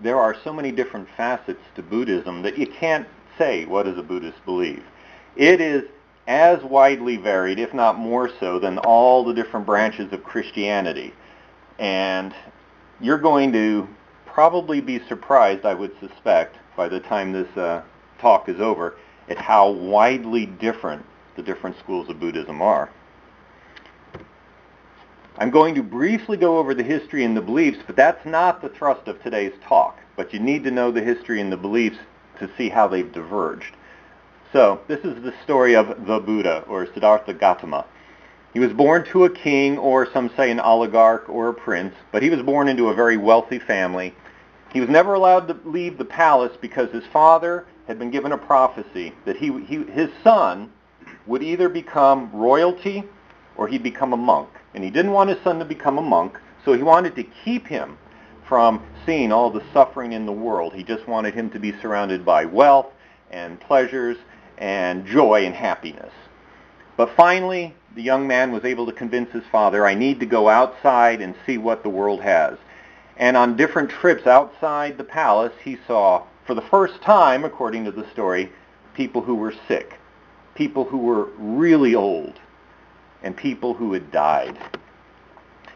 there are so many different facets to Buddhism that you can't say what does a Buddhist believe. It is as widely varied, if not more so, than all the different branches of Christianity. And you're going to probably be surprised, I would suspect, by the time this talk is over, at how widely different the different schools of Buddhism are. I'm going to briefly go over the history and the beliefs, but that's not the thrust of today's talk. But you need to know the history and the beliefs to see how they've diverged. So, this is the story of the Buddha, or Siddhartha Gautama. He was born to a king, or some say an oligarch or a prince, but he was born into a very wealthy family. He was never allowed to leave the palace because his father had been given a prophecy that his son would either become royalty or he'd become a monk. And he didn't want his son to become a monk, so he wanted to keep him from seeing all the suffering in the world. He just wanted him to be surrounded by wealth and pleasures and joy and happiness. But finally, the young man was able to convince his father, I need to go outside and see what the world has. And on different trips outside the palace, he saw, for the first time, according to the story, people who were sick, people who were really old, and people who had died.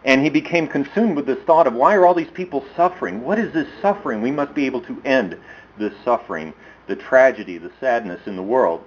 And he became consumed with this thought of, why are all these people suffering? What is this suffering? We must be able to end this suffering, the tragedy, the sadness in the world.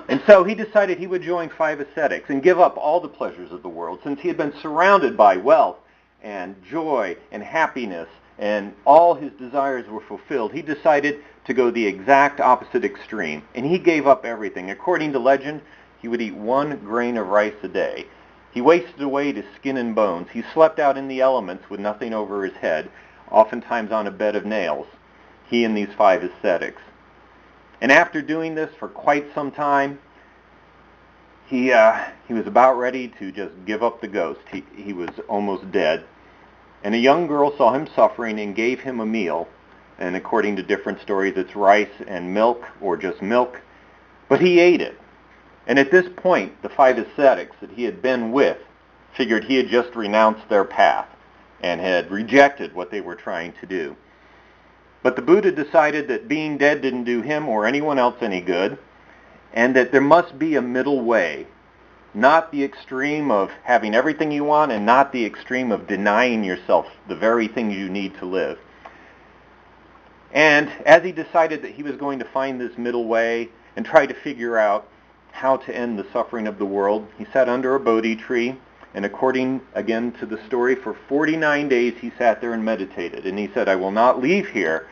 And so he decided he would join 5 ascetics and give up all the pleasures of the world. Since he had been surrounded by wealth and joy and happiness and all his desires were fulfilled, he decided to go the exact opposite extreme. And he gave up everything. According to legend, he would eat 1 grain of rice a day. He wasted away to skin and bones. He slept out in the elements with nothing over his head, oftentimes on a bed of nails, he and these 5 ascetics. And after doing this for quite some time, he was about ready to just give up the ghost. He was almost dead. And a young girl saw him suffering and gave him a meal. And according to different stories, it's rice and milk, or just milk. But he ate it. And at this point, the 5 ascetics that he had been with figured he had just renounced their path and had rejected what they were trying to do. But the Buddha decided that being dead didn't do him or anyone else any good, and that there must be a middle way, not the extreme of having everything you want and not the extreme of denying yourself the very things you need to live. And as he decided that he was going to find this middle way and try to figure out how to end the suffering of the world, he sat under a Bodhi tree, and according, again, to the story, for 49 days he sat there and meditated. And he said, I will not leave here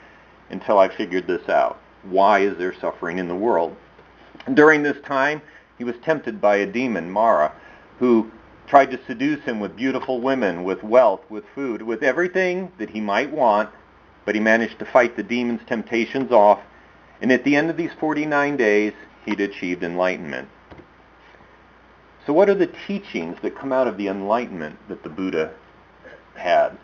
until I figured this out. Why is there suffering in the world? And during this time, he was tempted by a demon, Mara, who tried to seduce him with beautiful women, with wealth, with food, with everything that he might want, but he managed to fight the demon's temptations off, and at the end of these 49 days, he'd achieved enlightenment. So what are the teachings that come out of the enlightenment that the Buddha had?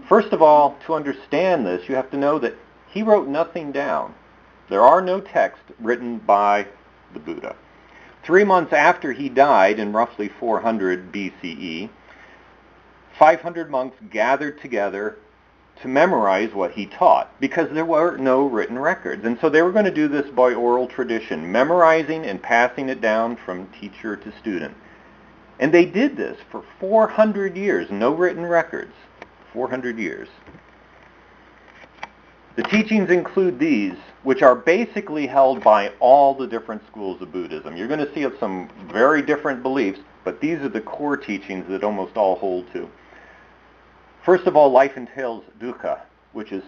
First of all, to understand this, you have to know that he wrote nothing down. There are no texts written by the Buddha. 3 months after he died, in roughly 400 BCE, 500 monks gathered together to memorize what he taught, because there were no written records. And so they were going to do this by oral tradition, memorizing and passing it down from teacher to student. And they did this for 400 years, no written records, 400 years. The teachings include these, which are basically held by all the different schools of Buddhism. You're going to see some very different beliefs, but these are the core teachings that almost all hold to. First of all, life entails dukkha, which is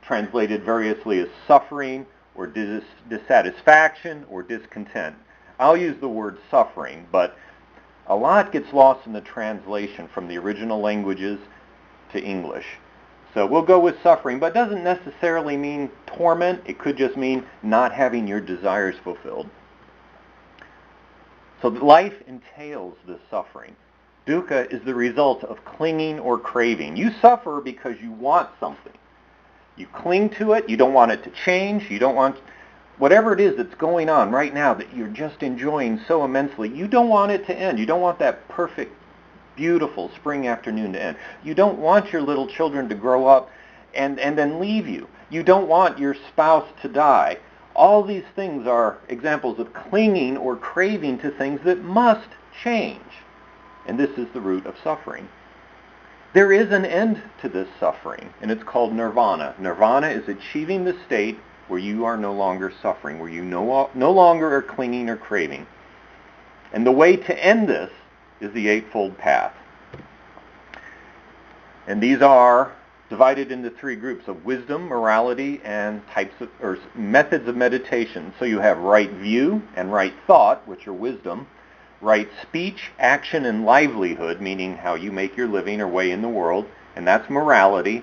translated variously as suffering, or dissatisfaction, or discontent. I'll use the word suffering, but a lot gets lost in the translation from the original languages to English. So we'll go with suffering, but it doesn't necessarily mean torment. It could just mean not having your desires fulfilled. So life entails this suffering. Dukkha is the result of clinging or craving. You suffer because you want something. You cling to it. You don't want it to change. You don't want whatever it is that's going on right now that you're just enjoying so immensely. You don't want it to end. You don't want that perfect, beautiful spring afternoon to end. You don't want your little children to grow up and then leave you. You don't want your spouse to die. All these things are examples of clinging or craving to things that must change. And this is the root of suffering. There is an end to this suffering, and it's called nirvana. Nirvana is achieving the state where you are no longer suffering, where you no longer are clinging or craving. And the way to end this is the Eightfold Path. And these are divided into three groups of wisdom, morality, and methods of meditation. So you have right view and right thought, which are wisdom, right speech, action, and livelihood, meaning how you make your living or way in the world, and that's morality.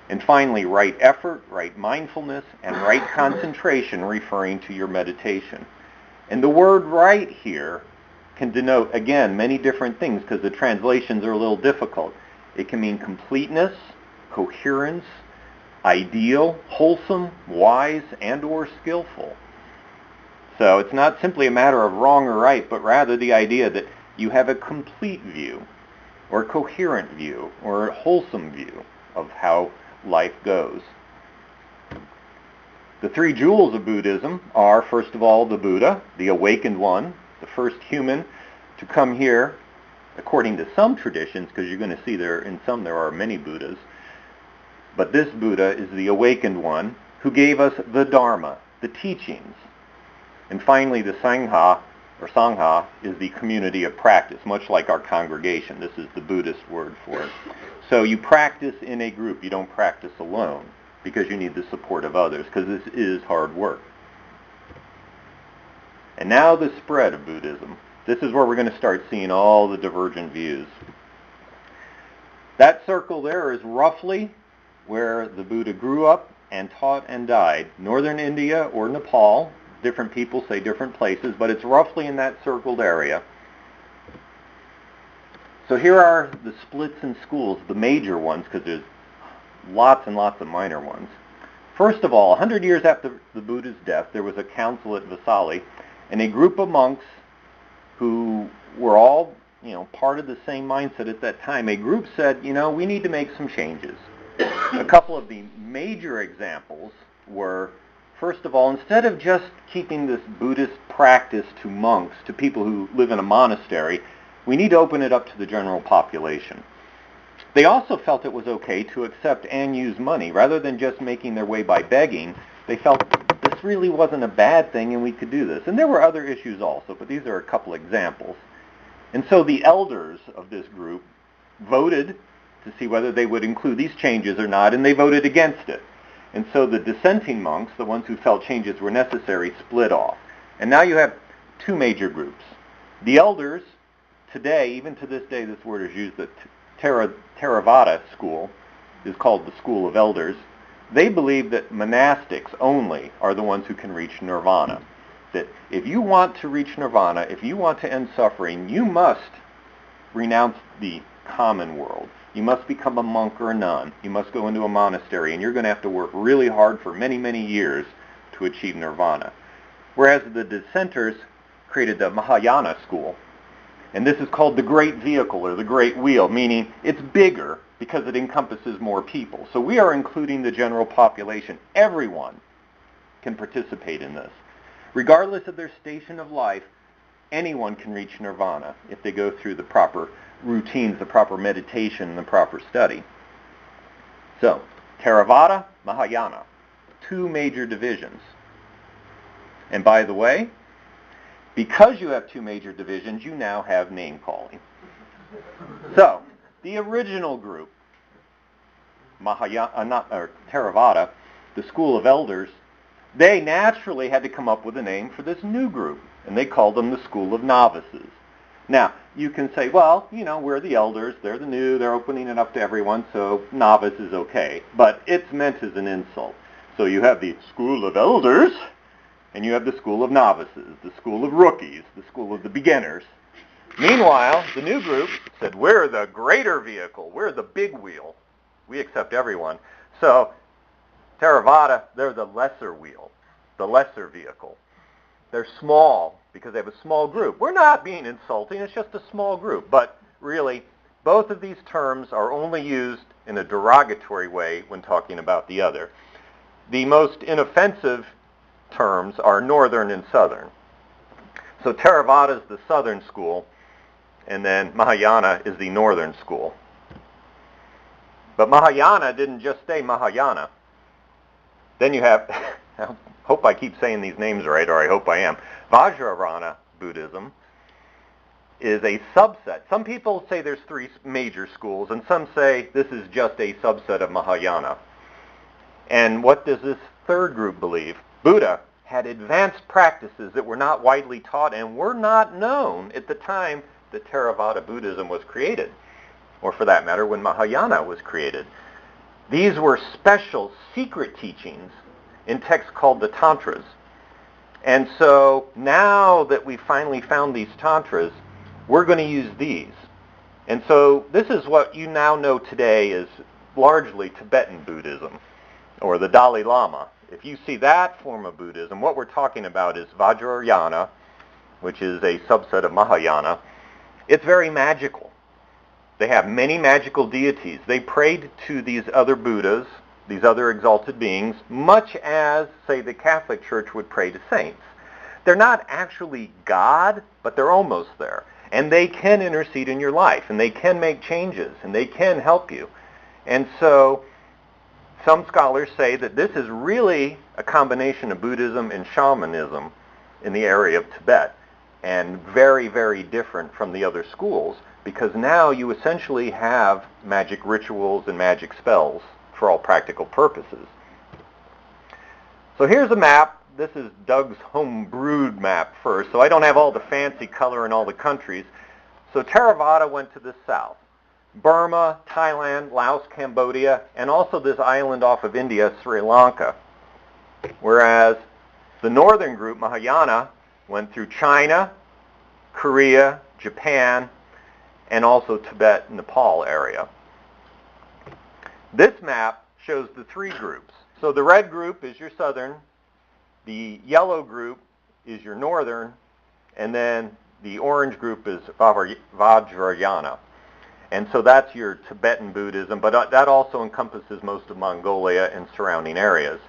And finally, right effort, right mindfulness, and right concentration, referring to your meditation. And the word right here can denote, again, many different things because the translations are a little difficult. It can mean completeness, coherence, ideal, wholesome, wise, and or skillful. So it's not simply a matter of wrong or right, but rather the idea that you have a complete view, or coherent view, or a wholesome view of how life goes. The three jewels of Buddhism are, first of all, the Buddha, the awakened one, the first human to come here, according to some traditions, because you're going to see there are many Buddhas, but this Buddha is the awakened one who gave us the Dharma, the teachings. And finally, the Sangha, or Sangha, is the community of practice, much like our congregation. This is the Buddhist word for it. So you practice in a group. You don't practice alone because you need the support of others, because this is hard work. And now the spread of Buddhism. This is where we're going to start seeing all the divergent views. That circle there is roughly where the Buddha grew up and taught and died. Northern India or Nepal. Different people say different places, but it's roughly in that circled area. So here are the splits in schools, the major ones, because there's lots and lots of minor ones. First of all, 100 years after the Buddha's death, there was a council at Vassali, and a group of monks who were all, part of the same mindset at that time. A group said, we need to make some changes. A couple of the major examples were, first of all, instead of just keeping this Buddhist practice to monks, to people who live in a monastery, we need to open it up to the general population. They also felt it was okay to accept and use money. Rather than just making their way by begging, they felt this really wasn't a bad thing and we could do this. And there were other issues also, but these are a couple examples. And so the elders of this group voted to see whether they would include these changes or not, and they voted against it. And so the dissenting monks, the ones who felt changes were necessary, split off. And now you have two major groups. The elders, today, even to this day, this word is used, the Theravada school is called the School of Elders. They believe that monastics only are the ones who can reach nirvana. That if you want to reach nirvana, if you want to end suffering, you must renounce the common world. You must become a monk or a nun. You must go into a monastery, and you're going to have to work really hard for many, many years to achieve nirvana. Whereas the dissenters created the Mahayana school. And this is called the Great Vehicle, or the Great Wheel, meaning it's bigger because it encompasses more people. So we are including the general population. Everyone can participate in this. Regardless of their station of life, anyone can reach nirvana if they go through the proper routines, the proper meditation, and the proper study. So, Theravada, Mahayana, two major divisions. And by the way, because you have two major divisions, you now have name calling. So, the original group, Theravada, the School of Elders, they naturally had to come up with a name for this new group, and they called them the School of Novices. Now, you can say, well, we're the elders, they're the new, they're opening it up to everyone, so novice is okay. But it's meant as an insult. So you have the School of Elders, and you have the School of Novices, the School of Rookies, the School of the Beginners. Meanwhile, the new group said, we're the greater vehicle, we're the big wheel. We accept everyone. So, Theravada, they're the lesser wheel, the lesser vehicle. They're small because they have a small group. We're not being insulting, it's just a small group. But really, both of these terms are only used in a derogatory way when talking about the other. The most inoffensive terms are northern and southern. So Theravada is the southern school, and then Mahayana is the northern school. But Mahayana didn't just stay Mahayana. Then you have, I hope I keep saying these names right, or I hope I am, Vajrayana Buddhism is a subset. Some people say there's three major schools, and some say this is just a subset of Mahayana. And what does this third group believe? Buddha had advanced practices that were not widely taught and were not known at the time that Theravada Buddhism was created, or for that matter, when Mahayana was created. These were special, secret teachings in texts called the Tantras. And so now that we finally found these Tantras, we're going to use these. And so this is what you now know today as largely Tibetan Buddhism, or the Dalai Lama. If you see that form of Buddhism, what we're talking about is Vajrayana, which is a subset of Mahayana. It's very magical. They have many magical deities. They prayed to these other Buddhas, these other exalted beings, much as, say, the Catholic Church would pray to saints. They're not actually God, but they're almost there. And they can intercede in your life, and they can make changes, and they can help you. And so some scholars say that this is really a combination of Buddhism and shamanism in the area of Tibet, and very, very different from the other schools, because now you essentially have magic rituals and magic spells for all practical purposes. So here's a map. This is Doug's home-brewed map first, so I don't have all the fancy color in all the countries. So Theravada went to the south. Burma, Thailand, Laos, Cambodia, and also this island off of India, Sri Lanka. Whereas the northern group, Mahayana, went through China, Korea, Japan, and also Tibet, Nepal area. This map shows the three groups. So the red group is your southern, the yellow group is your northern, and then the orange group is Vajrayana. And so that's your Tibetan Buddhism, but that also encompasses most of Mongolia and surrounding areas.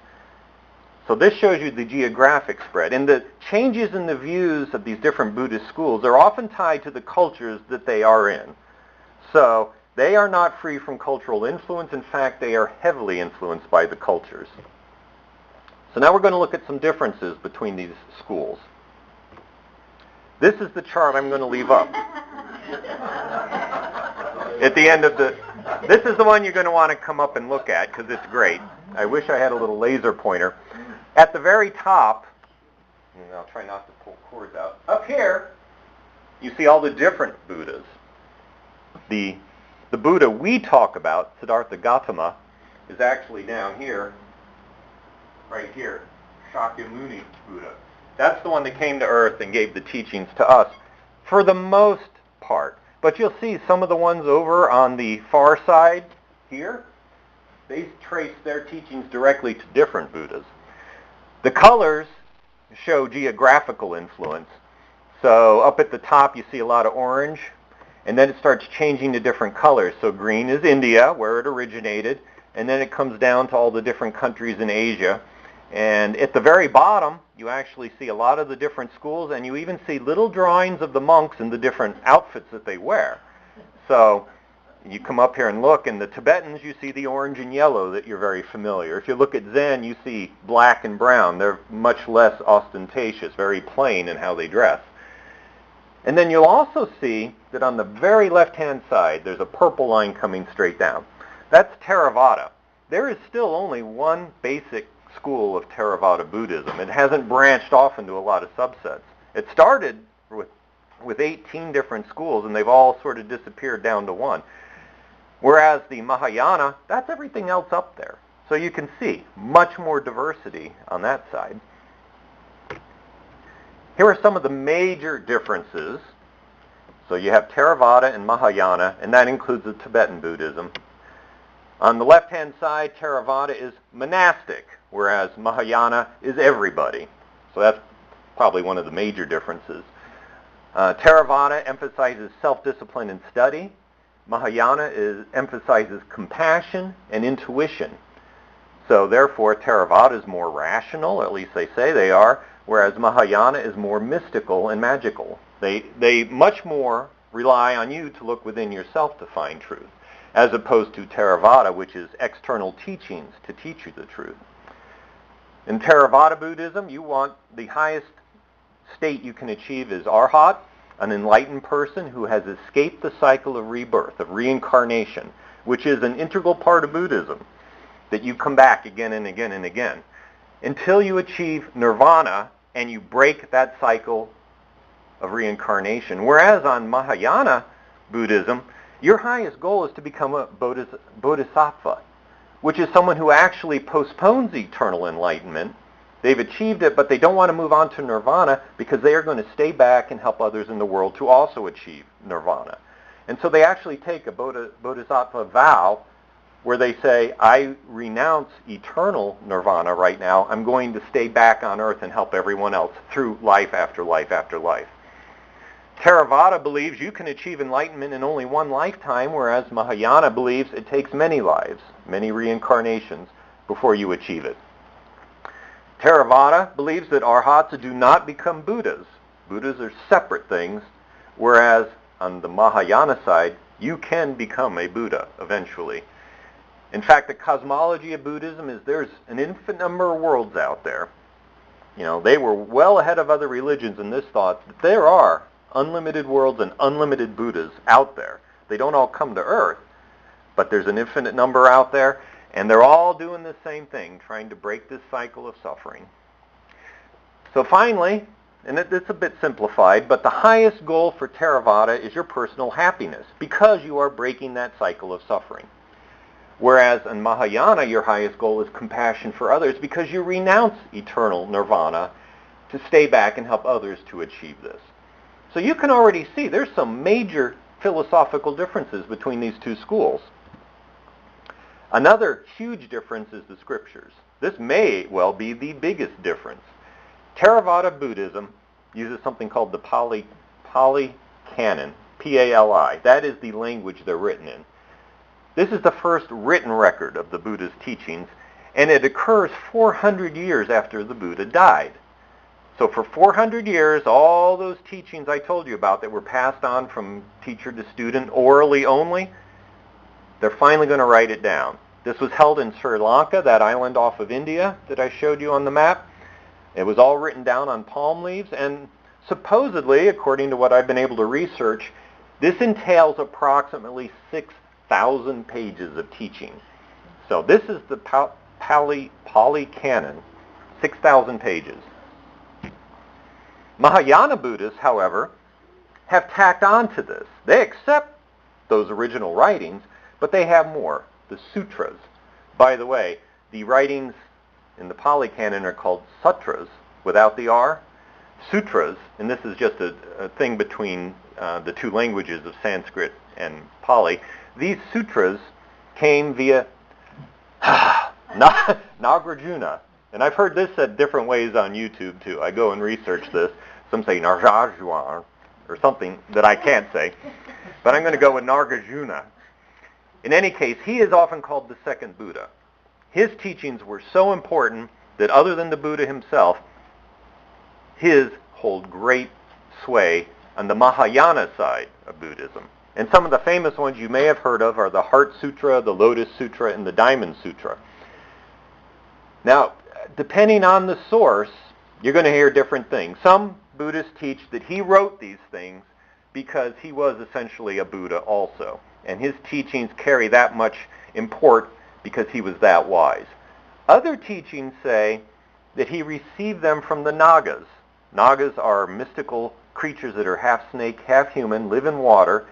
So this shows you the geographic spread. And the changes in the views of these different Buddhist schools are often tied to the cultures that they are in. So they are not free from cultural influence. In fact, they are heavily influenced by the cultures. So now we're going to look at some differences between these schools. This is the chart I'm going to leave up. At the end of this is the one you're going to want to come up and look at because it's great. I wish I had a little laser pointer. At the very top, and I'll try not to pull cords out, up here, you see all the different Buddhas. The Buddha we talk about, Siddhartha Gautama, is actually down here, right here, Shakyamuni Buddha. That's the one that came to Earth and gave the teachings to us, for the most part. But you'll see some of the ones over on the far side here, they trace their teachings directly to different Buddhas. The colors show geographical influence. So up at the top you see a lot of orange, and then it starts changing to different colors. So green is India, where it originated, and then it comes down to all the different countries in Asia. And at the very bottom, you actually see a lot of the different schools, and you even see little drawings of the monks in the different outfits that they wear. So you come up here and look, and the Tibetans, you see the orange and yellow that you're very familiar. If you look at Zen, you see black and brown. They're much less ostentatious, very plain in how they dress. And then you'll also see that on the very left-hand side, there's a purple line coming straight down. That's Theravada. There is still only one basic school of Theravada Buddhism. It hasn't branched off into a lot of subsets. It started with 18 different schools, and they've all sort of disappeared down to one. Whereas the Mahayana, that's everything else up there. So you can see much more diversity on that side. Here are some of the major differences. So you have Theravada and Mahayana, and that includes the Tibetan Buddhism. On the left-hand side, Theravada is monastic, whereas Mahayana is everybody. So that's probably one of the major differences. Theravada emphasizes self-discipline and study, Mahayana emphasizes compassion and intuition. So therefore, Theravada is more rational, at least they say they are, whereas Mahayana is more mystical and magical. They much more rely on you to look within yourself to find truth, as opposed to Theravada, which is external teachings to teach you the truth. In Theravada Buddhism, you want the highest state you can achieve is Arhat, an enlightened person who has escaped the cycle of rebirth, of reincarnation, which is an integral part of Buddhism, that you come back again and again and again, until you achieve nirvana and you break that cycle of reincarnation. Whereas on Mahayana Buddhism, your highest goal is to become a bodhisattva, which is someone who actually postpones eternal enlightenment. They've achieved it, but they don't want to move on to nirvana because they are going to stay back and help others in the world to also achieve nirvana. And so they actually take a bodhisattva vow where they say, I renounce eternal nirvana right now. I'm going to stay back on earth and help everyone else through life after life after life. Theravada believes you can achieve enlightenment in only one lifetime, whereas Mahayana believes it takes many lives, many reincarnations, before you achieve it. Theravada believes that arhats do not become Buddhas. Buddhas are separate things, whereas on the Mahayana side, you can become a Buddha eventually. In fact, the cosmology of Buddhism is there's an infinite number of worlds out there. You know, they were well ahead of other religions in this thought that there are unlimited worlds and unlimited Buddhas out there. They don't all come to Earth, but there's an infinite number out there, and they're all doing the same thing, trying to break this cycle of suffering. So finally, and it's a bit simplified, but the highest goal for Theravada is your personal happiness, because you are breaking that cycle of suffering. Whereas in Mahayana, your highest goal is compassion for others, because you renounce eternal nirvana to stay back and help others to achieve this. So you can already see there's some major philosophical differences between these two schools. Another huge difference is the scriptures. This may well be the biggest difference. Theravada Buddhism uses something called the Pali Canon, P-A-L-I. That is the language they're written in. This is the first written record of the Buddha's teachings, and it occurs 400 years after the Buddha died. So for 400 years, all those teachings I told you about that were passed on from teacher to student orally only, they're finally going to write it down. This was held in Sri Lanka, that island off of India that I showed you on the map. It was all written down on palm leaves, and supposedly, according to what I've been able to research, this entails approximately 6,000 pages of teaching. So this is the Pali Canon, 6,000 pages. Mahayana Buddhists, however, have tacked on to this. They accept those original writings, but they have more, the sutras. By the way, the writings in the Pali Canon are called sutras, without the R. Sutras, and this is just a thing between the two languages of Sanskrit and Pali, these sutras came via Nagarjuna. And I've heard this said different ways on YouTube too. I go and research this. Some say Nagarjuna or something that I can't say. But I'm going to go with Nagarjuna. In any case, he is often called the second Buddha. His teachings were so important that other than the Buddha himself, his hold great sway on the Mahayana side of Buddhism. And some of the famous ones you may have heard of are the Heart Sutra, the Lotus Sutra, and the Diamond Sutra. Now, depending on the source, you're going to hear different things. Some Buddhists teach that he wrote these things because he was essentially a Buddha also. And his teachings carry that much import because he was that wise. Other teachings say that he received them from the Nagas. Nagas are mystical creatures that are half snake, half human, live in water.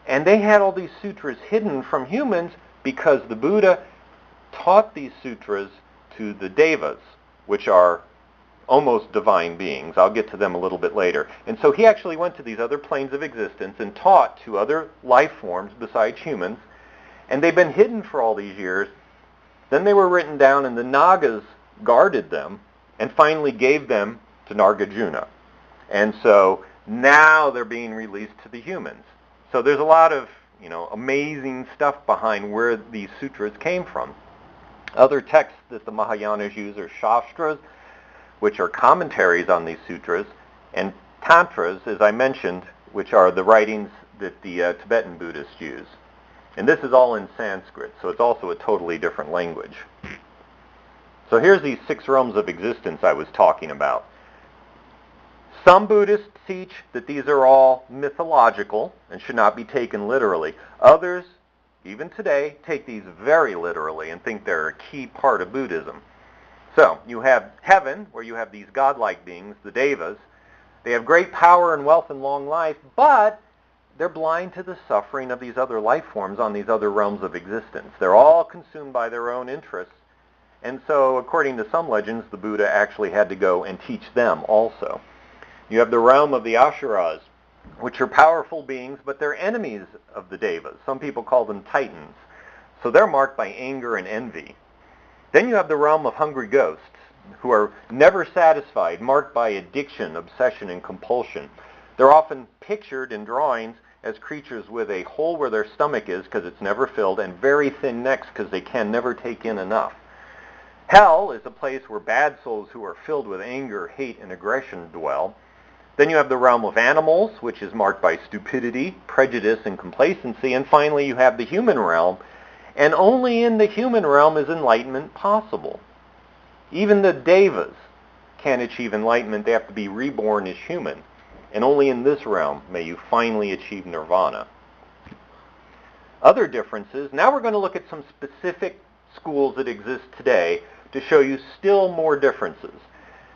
And they had all these sutras hidden from humans because the Buddha taught these sutras to the devas, which are almost divine beings. I'll get to them a little bit later. And so he actually went to these other planes of existence and taught to other life forms besides humans. And they've been hidden for all these years. Then they were written down, and the Nagas guarded them and finally gave them to Nagarjuna. And so now they're being released to the humans. So there's a lot of, amazing stuff behind where these sutras came from. Other texts that the Mahayanas use are Shastras, which are commentaries on these sutras, and Tantras, as I mentioned, which are the writings that the Tibetan Buddhists use. And this is all in Sanskrit, so it's also a totally different language. So here's these 6 realms of existence I was talking about. Some Buddhists teach that these are all mythological and should not be taken literally. Others, even today, take these very literally and think they're a key part of Buddhism. So, you have heaven, where you have these godlike beings, the devas. They have great power and wealth and long life, but they're blind to the suffering of these other life forms on these other realms of existence. They're all consumed by their own interests. And so, according to some legends, the Buddha actually had to go and teach them also. You have the realm of the Asuras, which are powerful beings, but they're enemies of the Devas. Some people call them Titans. So they're marked by anger and envy. Then you have the realm of hungry ghosts, who are never satisfied, marked by addiction, obsession, and compulsion. They're often pictured in drawings as creatures with a hole where their stomach is because it's never filled, and very thin necks because they can never take in enough. Hell is a place where bad souls who are filled with anger, hate, and aggression dwell. Then you have the realm of animals, which is marked by stupidity, prejudice, and complacency. And finally, you have the human realm. And only in the human realm is enlightenment possible. Even the devas can't achieve enlightenment. They have to be reborn as human. And only in this realm may you finally achieve nirvana. Other differences. Now we're going to look at some specific schools that exist today to show you still more differences.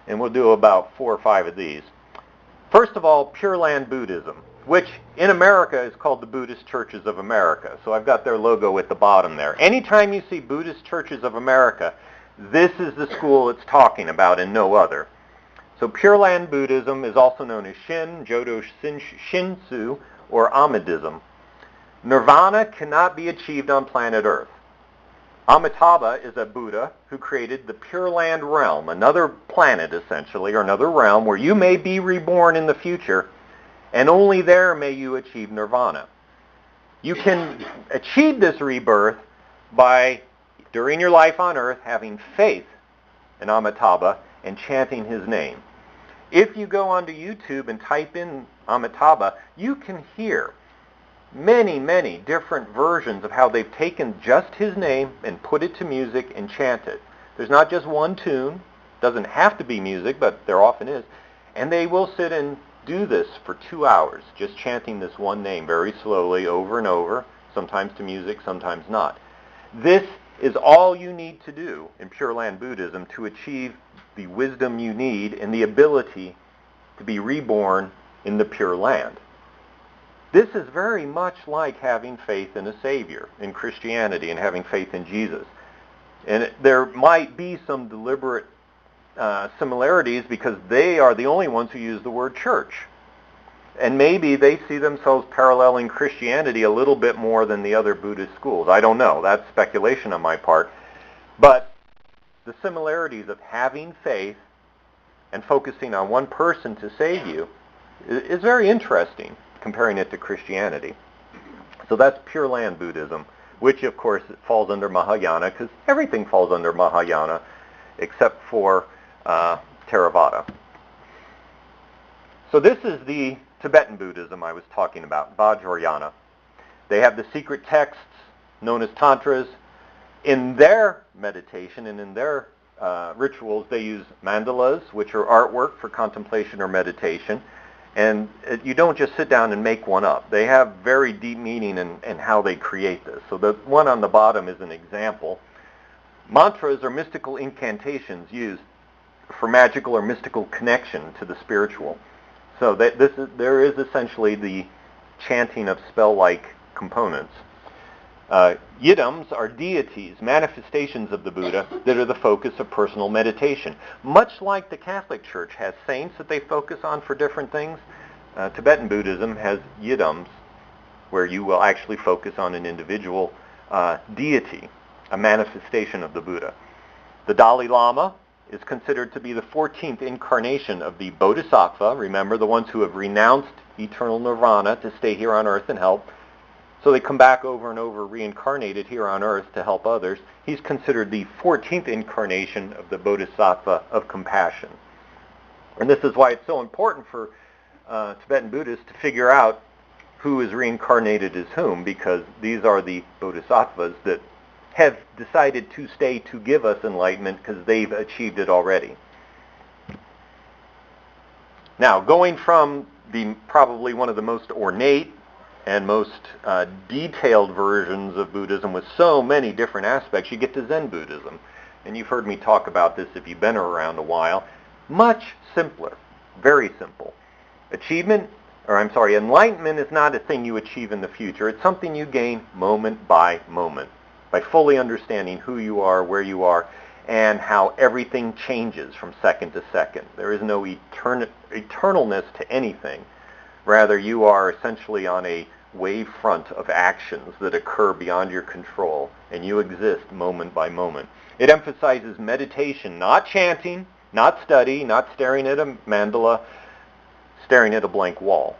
And we'll do about 4 or 5 of these. First of all, Pure Land Buddhism, which in America is called the Buddhist Churches of America. So I've got their logo at the bottom there. Anytime you see Buddhist Churches of America, this is the school it's talking about and no other. So Pure Land Buddhism is also known as Shin, Jodo Shinsu, or Amitism. Nirvana cannot be achieved on planet Earth. Amitabha is a Buddha who created the Pure Land realm, another planet essentially, or another realm where you may be reborn in the future, and only there may you achieve nirvana. You can achieve this rebirth by, during your life on earth, having faith in Amitabha and chanting his name. If you go onto YouTube and type in Amitabha, you can hear many, many different versions of how they've taken just his name and put it to music and chant it. There's not just one tune. Doesn't have to be music, but there often is. And they will sit and do this for 2 hours, just chanting this one name very slowly over and over, sometimes to music, sometimes not. This is all you need to do in Pure Land Buddhism to achieve the wisdom you need and the ability to be reborn in the Pure Land. This is very much like having faith in a Savior in Christianity and having faith in Jesus. And there might be some deliberate similarities because they are the only ones who use the word church. And maybe they see themselves paralleling Christianity a little bit more than the other Buddhist schools. I don't know. That's speculation on my part. But the similarities of having faith and focusing on one person to save you is very interesting, comparing it to Christianity. So that's Pure Land Buddhism, which of course falls under Mahayana, because everything falls under Mahayana except for Theravada. So this is the Tibetan Buddhism I was talking about, Vajrayana. They have the secret texts known as Tantras. In their meditation and in their rituals, they use mandalas, which are artwork for contemplation or meditation. And you don't just sit down and make one up. They have very deep meaning in how they create this. So the one on the bottom is an example. Mantras are mystical incantations used for magical or mystical connection to the spiritual. So there is essentially the chanting of spell-like components. Yidams are deities, manifestations of the Buddha that are the focus of personal meditation. Much like the Catholic Church has saints that they focus on for different things, Tibetan Buddhism has yidams where you will actually focus on an individual deity, a manifestation of the Buddha. The Dalai Lama is considered to be the 14th incarnation of the Bodhisattva, remember, the ones who have renounced eternal nirvana to stay here on earth and help. So they come back over and over reincarnated here on earth to help others. He's considered the 14th incarnation of the Bodhisattva of compassion. And this is why it's so important for Tibetan Buddhists to figure out who is reincarnated as whom, because these are the Bodhisattvas that have decided to stay to give us enlightenment because they've achieved it already. Now, going from the probably one of the most ornate and most detailed versions of Buddhism with so many different aspects, you get to Zen Buddhism. And you've heard me talk about this if you've been around a while. Much simpler, very simple. Enlightenment is not a thing you achieve in the future. It's something you gain moment by moment, by fully understanding who you are, where you are, and how everything changes from second to second. There is no eternalness to anything. Rather, you are essentially on a wave front of actions that occur beyond your control, and you exist moment by moment. It emphasizes meditation, not chanting, not study, not staring at a mandala, staring at a blank wall,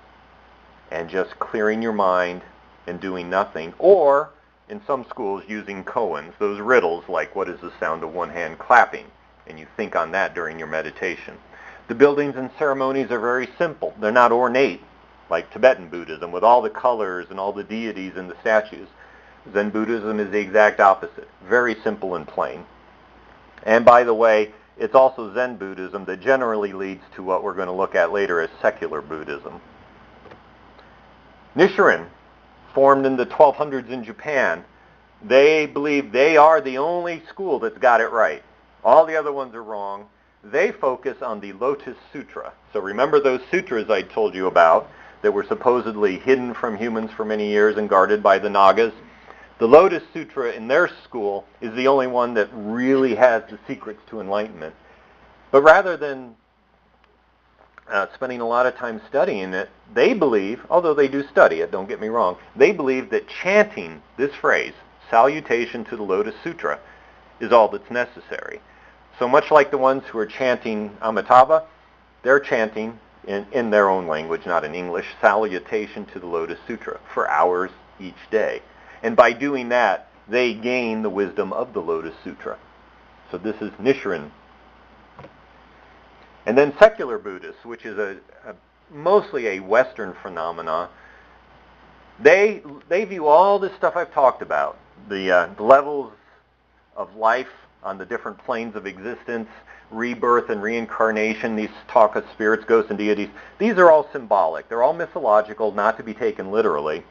and just clearing your mind and doing nothing. Or, in some schools, using koans, those riddles like, what is the sound of one hand clapping? And you think on that during your meditation. The buildings and ceremonies are very simple. They're not ornate, like Tibetan Buddhism, with all the colors and all the deities and the statues. Zen Buddhism is the exact opposite. Very simple and plain. And by the way, it's also Zen Buddhism that generally leads to what we're going to look at later as secular Buddhism. Nichiren, formed in the 1200s in Japan, they believe they are the only school that's got it right. All the other ones are wrong. They focus on the Lotus Sutra. So remember those sutras I told you about that were supposedly hidden from humans for many years and guarded by the Nagas? The Lotus Sutra in their school is the only one that really has the secrets to enlightenment. But rather than spending a lot of time studying it, they believe, although they do study it, don't get me wrong, they believe that chanting this phrase, salutation to the Lotus Sutra, is all that's necessary. So much like the ones who are chanting Amitabha, they're chanting in their own language, not in English, salutation to the Lotus Sutra for hours each day. And by doing that, they gain the wisdom of the Lotus Sutra. So this is Nichiren. And then secular Buddhists, which is mostly a Western phenomena, they view all this stuff I've talked about, the levels of life on the different planes of existence, rebirth and reincarnation, these talk of spirits, ghosts, and deities. These are all symbolic. They're all mythological, not to be taken literally.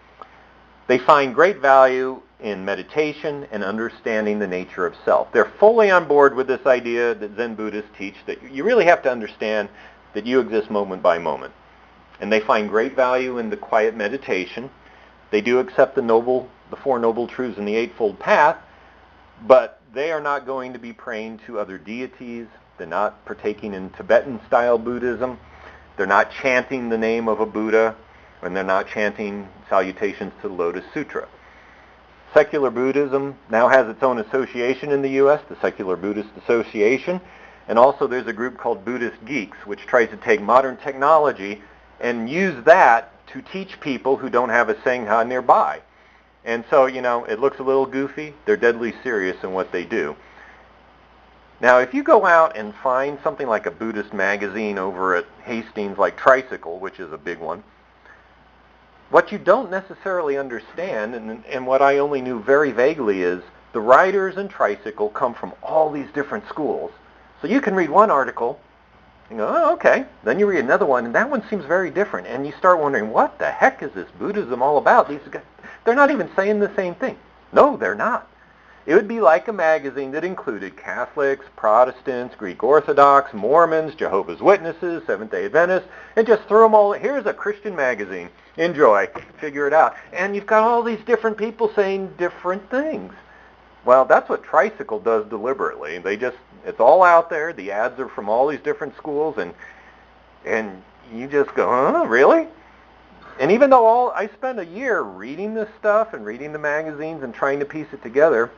They find great value in meditation and understanding the nature of self. They're fully on board with this idea that Zen Buddhists teach, that you really have to understand that you exist moment by moment. And they find great value in the quiet meditation. They do accept the Four Noble Truths and the Eightfold Path, but they are not going to be praying to other deities. They're not partaking in Tibetan-style Buddhism. They're not chanting the name of a Buddha, and they're not chanting salutations to the Lotus Sutra. Secular Buddhism now has its own association in the U.S., the Secular Buddhist Association, and also there's a group called Buddhist Geeks, which tries to take modern technology and use that to teach people who don't have a Sangha nearby. And so, it looks a little goofy. They're deadly serious in what they do. Now, if you go out and find something like a Buddhist magazine over at Hastings, like Tricycle, which is a big one, what you don't necessarily understand, and what I only knew very vaguely, is the writers in Tricycle come from all these different schools. So you can read one article, and go, oh, okay. Then you read another one, and that one seems very different. And you start wondering, what the heck is this Buddhism all about? These guys, they're not even saying the same thing. No, they're not. It would be like a magazine that included Catholics, Protestants, Greek Orthodox, Mormons, Jehovah's Witnesses, Seventh-day Adventists, and just throw them all, here's a Christian magazine. Enjoy. Figure it out. And you've got all these different people saying different things. Well, that's what Tricycle does deliberately. It's all out there. The ads are from all these different schools, and you just go, huh, really? And even though I spent a year reading this stuff and reading the magazines and trying to piece it together,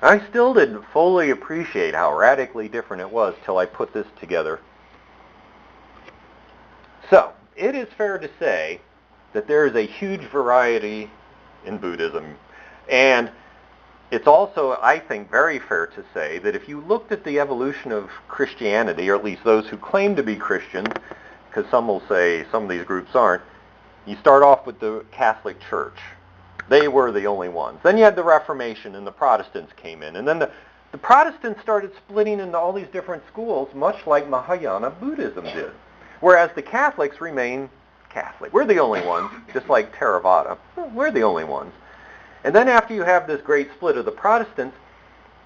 I still didn't fully appreciate how radically different it was till I put this together. So, it is fair to say that there is a huge variety in Buddhism. And it's also, I think, very fair to say that if you looked at the evolution of Christianity, or at least those who claim to be Christians, because some will say some of these groups aren't, you start off with the Catholic Church. They were the only ones. Then you had the Reformation and the Protestants came in. And then the Protestants started splitting into all these different schools, much like Mahayana Buddhism did. Whereas the Catholics remain Catholic. We're the only ones, just like Theravada. We're the only ones. And then after you have this great split of the Protestants,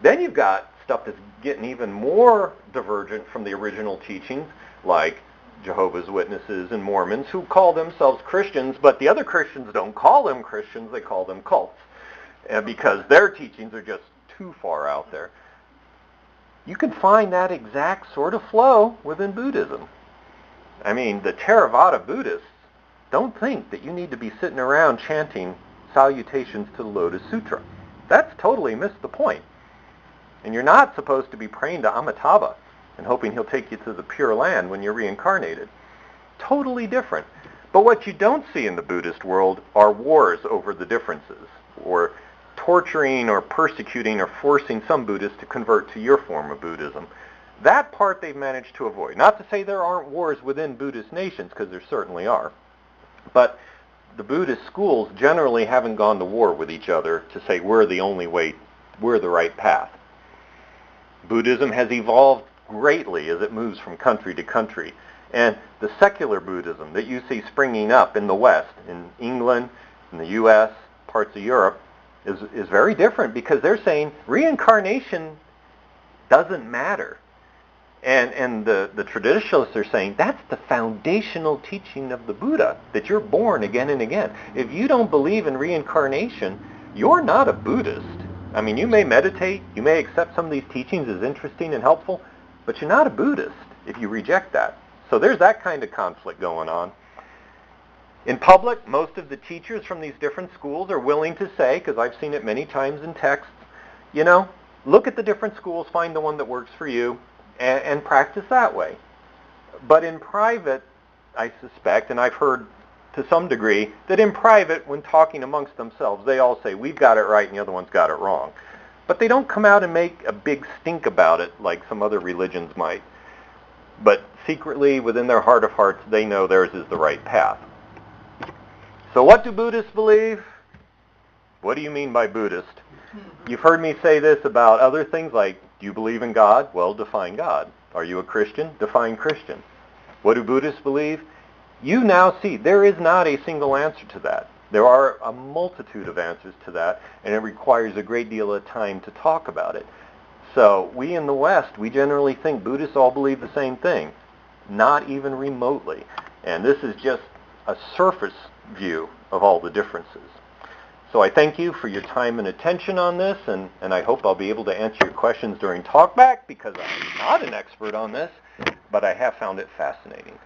then you've got stuff that's getting even more divergent from the original teachings, like Jehovah's Witnesses and Mormons, who call themselves Christians, but the other Christians don't call them Christians, they call them cults, because their teachings are just too far out there. You can find that exact sort of flow within Buddhism. I mean, the Theravada Buddhists don't think that you need to be sitting around chanting salutations to the Lotus Sutra. That's totally missed the point. And you're not supposed to be praying to Amitabha and hoping he'll take you to the Pure Land when you're reincarnated. Totally different. But what you don't see in the Buddhist world are wars over the differences, or torturing or persecuting or forcing some Buddhists to convert to your form of Buddhism. That part they've managed to avoid. Not to say there aren't wars within Buddhist nations, because there certainly are. But the Buddhist schools generally haven't gone to war with each other to say we're the only way, we're the right path. Buddhism has evolved greatly as it moves from country to country. And the secular Buddhism that you see springing up in the West, in England, in the U.S., parts of Europe, is very different, because they're saying reincarnation doesn't matter. And the traditionalists are saying that's the foundational teaching of the Buddha, that you're born again and again. If you don't believe in reincarnation, you're not a Buddhist. I mean, you may meditate, you may accept some of these teachings as interesting and helpful, but you're not a Buddhist if you reject that. So there's that kind of conflict going on. In public, most of the teachers from these different schools are willing to say, because I've seen it many times in texts, look at the different schools, find the one that works for you, and practice that way. But in private, I suspect, and I've heard to some degree, that in private, when talking amongst themselves, they all say, we've got it right and the other one's got it wrong. But they don't come out and make a big stink about it like some other religions might. But secretly, within their heart of hearts, they know theirs is the right path. So what do Buddhists believe? What do you mean by Buddhist? You've heard me say this about other things like, do you believe in God? Well, define God. Are you a Christian? Define Christian. What do Buddhists believe? You now see there is not a single answer to that. There are a multitude of answers to that, and it requires a great deal of time to talk about it. So we in the West, we generally think Buddhists all believe the same thing. Not even remotely. And this is just a surface view of all the differences. So I thank you for your time and attention on this, and I hope I'll be able to answer your questions during talkback, because I'm not an expert on this, but I have found it fascinating.